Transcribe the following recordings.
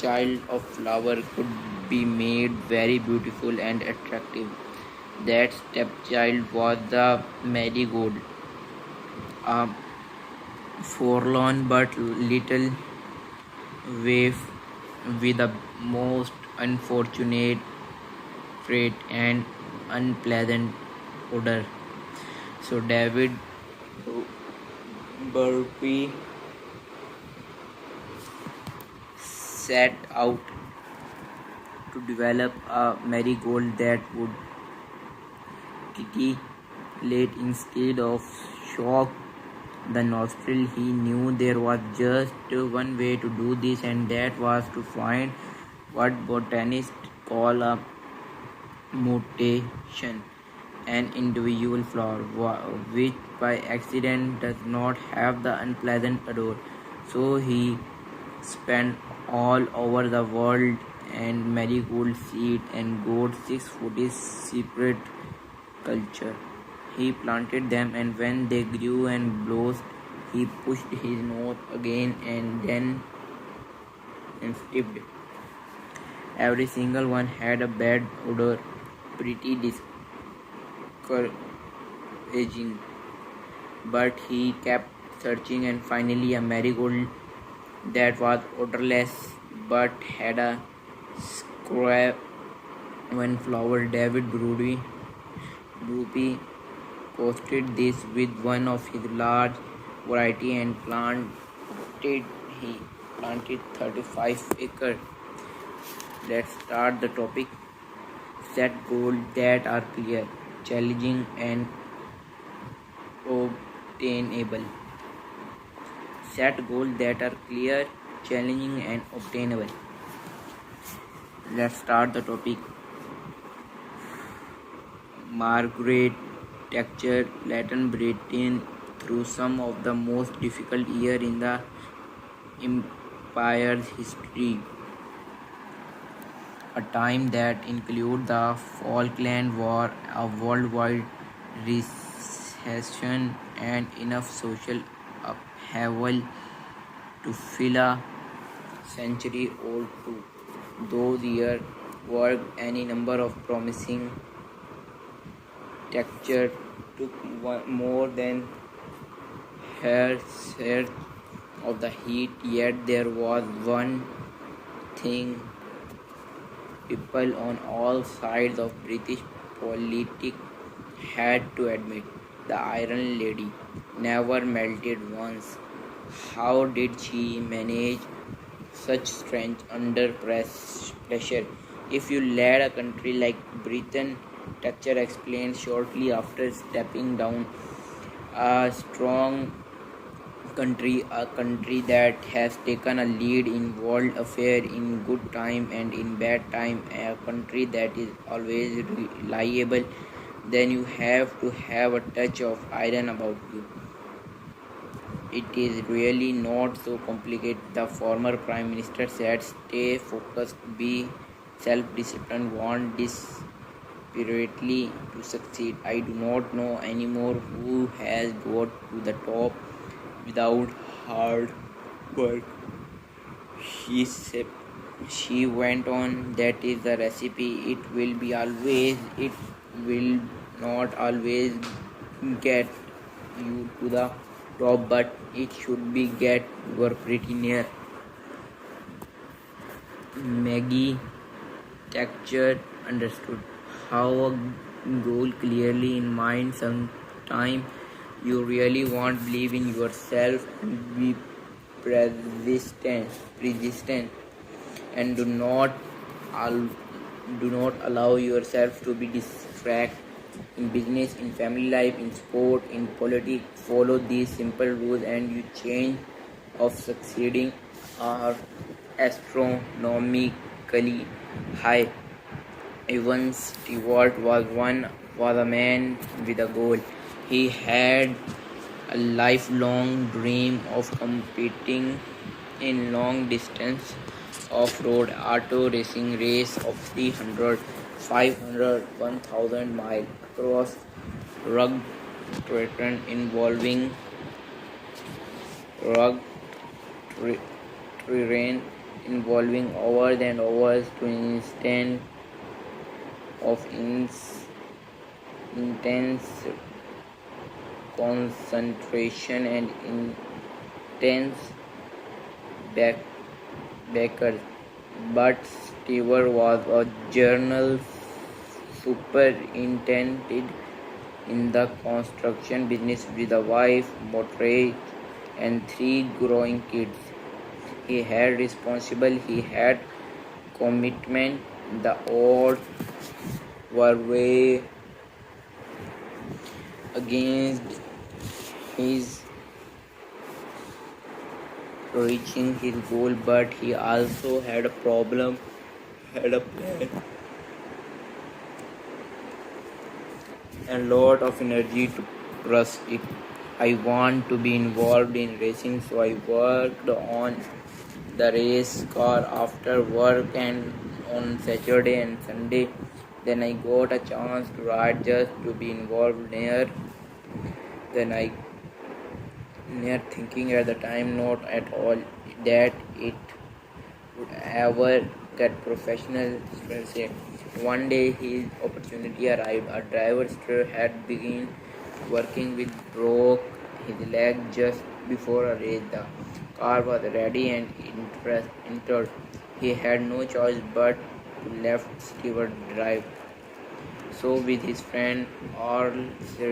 child of flower could be made very beautiful and attractive. That stepchild was the marigold, a forlorn but little waif with a most unfortunate fate and unpleasant odor. So David Burpee set out to develop a marigold that would titillate instead of shock the nostril. He knew there was just one way to do this, and that was to find what botanists call a mutation, an individual flower which by accident does not have the unpleasant odor. So he spent all over the world and marigold seed and got 6 foot separate culture. He planted them, and when they grew and blossomed, he pushed his nose again and then and sniffed. Every single one had a bad odor, pretty discouraging. But he kept searching, and finally a marigold that was odorless but had a scrap one flower. David Brupy posted this with one of his large variety and he planted 35 acres. Let's start the topic. Set goals that are clear, challenging and obtainable. Set goals that are clear, challenging and obtainable. Let's start the topic. Margaret Thatcher Latin Britain through some of the most difficult years in the empire's history. A time that included the Falkland War, a worldwide recession, and enough social upheaval to fill a century-old tour. Those years were any number of promising. Texture took more than her share of the heat, yet there was one thing people on all sides of British politics had to admit: the Iron Lady never melted once. How did she manage such strength under pressure? If you led a country like Britain, Thatcher explained shortly after stepping down, a strong country, a country that has taken a lead in world affairs in good time and in bad time, a country that is always reliable, then you have to have a touch of iron about you. It is really not so complicated, the former Prime Minister said. Stay focused, be self-disciplined, want desperately to succeed. I do not know anymore who has got to the top without hard work. She said, she went on, that is the recipe. It will be always, it will not always get you to the top, but it should be get you are pretty near. Maggie Thatcher understood how a goal clearly in mind. Sometime you really want believe in yourself and be persistent, and do not allow yourself to be distracted in business, in family life, in sport, in politics. Follow these simple rules and your change of succeeding are astronomically high. Evans Stewart was a man with a goal. He had a lifelong dream of competing in long distance off-road auto racing race of 300, 500, 1000 miles across rugged terrain involving rugged terrain involving hours and hours to instant of intense concentration and intense back- backers. But Stewart was a journal superintendent in the construction business with a wife, mortgage, and three growing kids. He had responsible, he had commitment. The odds were way against his reaching his goal, but he also had a problem, had a plan, and lot of energy to trust it. I want to be involved in racing, so I worked on the race car after work and on Saturday and Sunday. Then I got a chance to ride just to be involved then I near thinking at the time not at all that it would ever get professional friendship. One day his opportunity arrived. A driver had begun working with broke his leg just before a race. The car was ready and entered. He had no choice but to let Stewart drive. So with his friend Earl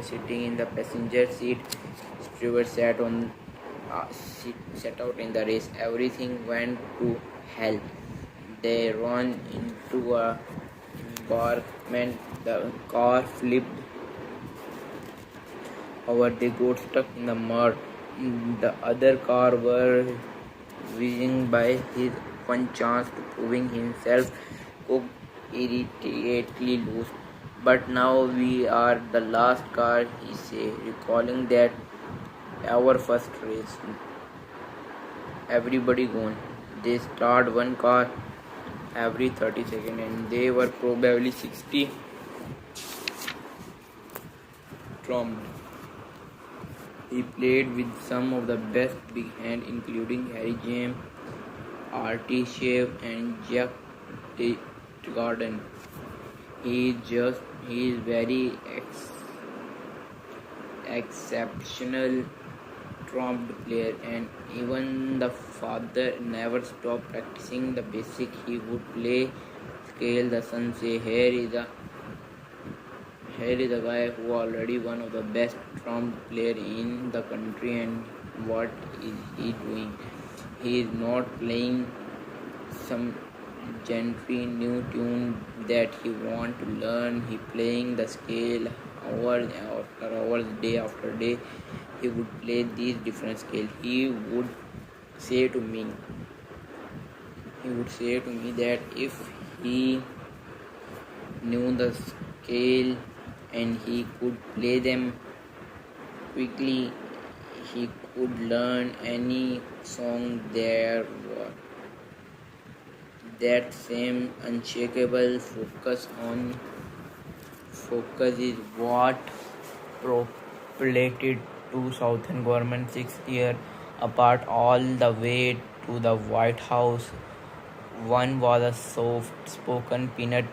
sitting in the passenger seat, Stewart set out in the race. Everything went to hell. They ran into a embankment. The car flipped over. They got stuck in the mud. The other car were whizzing by. His one chance to proving himself could irritatedly lose. But now we are the last car, he said, recalling that our first race. Everybody gone. They start one car every 30 seconds and they were probably 60 trumped. He played with some of the best big hands including Harry James, Artie Shave and Jack Garden. He is very exceptional trumped player, and even the father never stopped practicing the basic. He would play scale. The son say, here is a guy who already one of the best trumped player in the country, and what is he doing? He is not playing some gentry new tune that he want to learn. He playing the scale hours after hours, day after day. He would play these different scales. Say to me he would say to me that if he knew the scale and he could play them quickly, he could learn any song there was. That same unshakable focus is what propelled two Southern government 6 years apart all the way to the White House. One was a soft-spoken peanut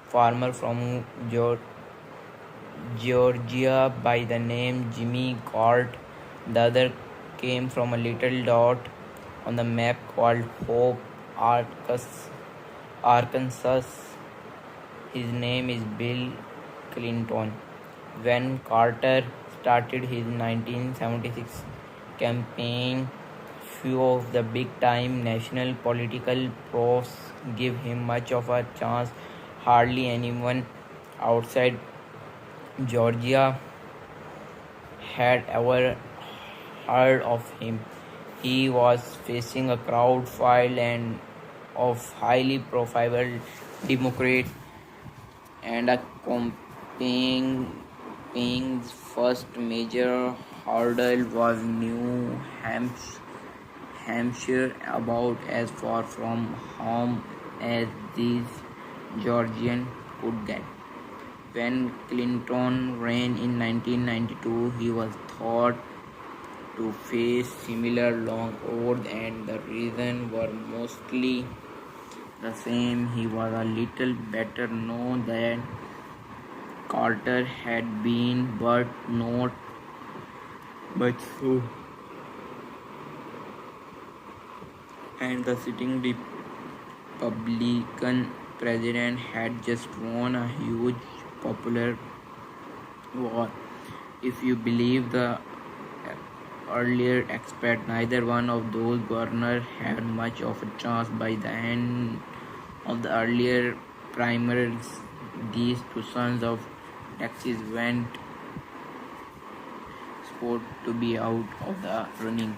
farmer from Georgia by the name Jimmy Galt. The other came from a little dot on the map called Hope, Arkansas. His name is Bill Clinton. When Carter started his 1976 campaign, few of the big-time national political pros gave him much of a chance. Hardly anyone outside Georgia had ever heard of him. He was facing a crowd file and of highly profile Democrats, and a campaign's first major hurdle was New Hampshire, about as far from home as these Georgians could get. When Clinton ran in 1992, he was thought to face similar long odds, and the reasons were mostly the same. He was a little better known than Carter had been, but not much so. And the sitting Republican president had just won a huge popular war. If you believe the earlier expert, neither one of those governors had much of a chance. By the end of the earlier primaries, these two sons of Texas went sport to be out of the running.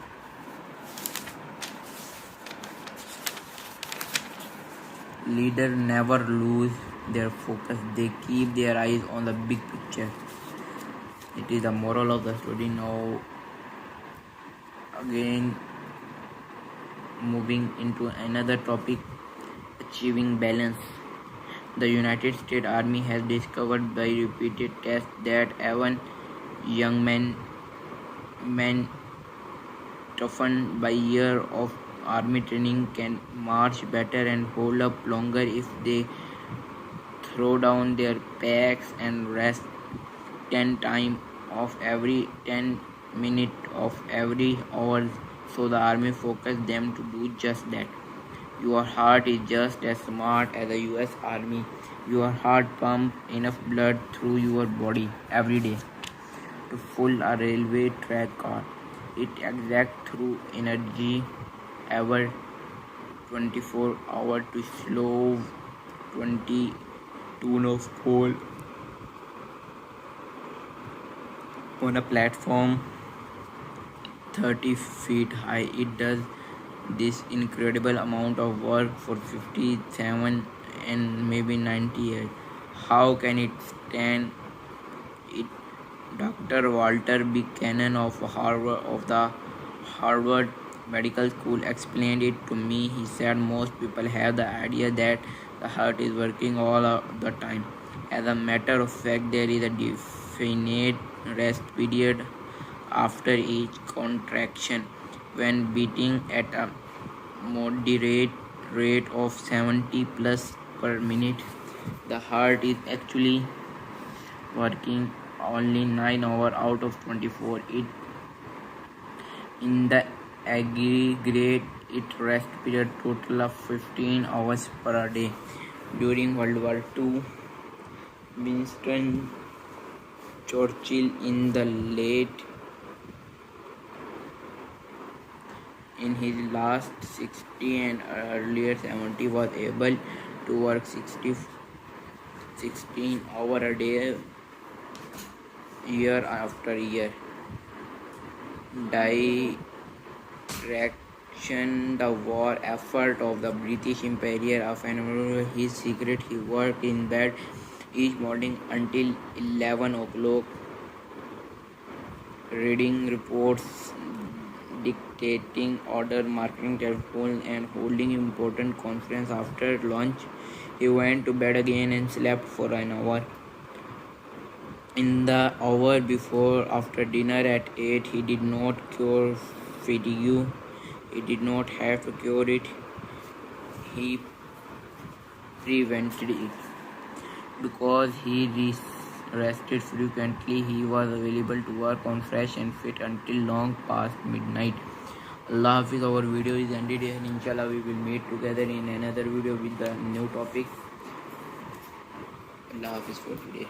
Leaders never lose their focus. They keep their eyes on the big picture. It is the moral of the story. Now again, moving into another topic, achieving balance. The United States Army has discovered by repeated tests that even young men toughened by years of army training can march better and hold up longer if they throw down their packs and rest 10 times of every 10 minutes of every hour. So the army focused them to do just that. Your heart is just as smart as the US Army. Your heart pumps enough blood through your body every day to full a railway track car. It exacts through energy ever 24 hours to slow 20 ton of coal on a platform 30 feet high. It does this incredible amount of work for 57 and maybe 90 years. How can it stand it? Dr. Walter Buchanan of the Harvard Medical School explained it to me. He said most people have the idea that the heart is working all the time. As a matter of fact, there is a definite rest period after each contraction. When beating at a moderate rate of 70 plus per minute, the heart is actually working only 9 hours out of 24. In the aggregate, its rest period total of 15 hours per day. During World War II, Winston Churchill in his last 60 and earlier 70 was able to work 16 hours a day year after year. Direction the war effort of the British Empire of his secret. He worked in bed each morning until 11 o'clock, reading reports, dictating order, marking telephones, and holding important conference. After lunch, he went to bed again and slept for an hour. In the hour before after dinner at 8, he did not cure fatigue. He did not have to cure it. He prevented it. Because he rested frequently, he was available to work on fresh and fit until long past midnight. Allah Hafiz, our video is ended here. Inshallah, we will meet together in another video with the new topic. Allah Hafiz for today.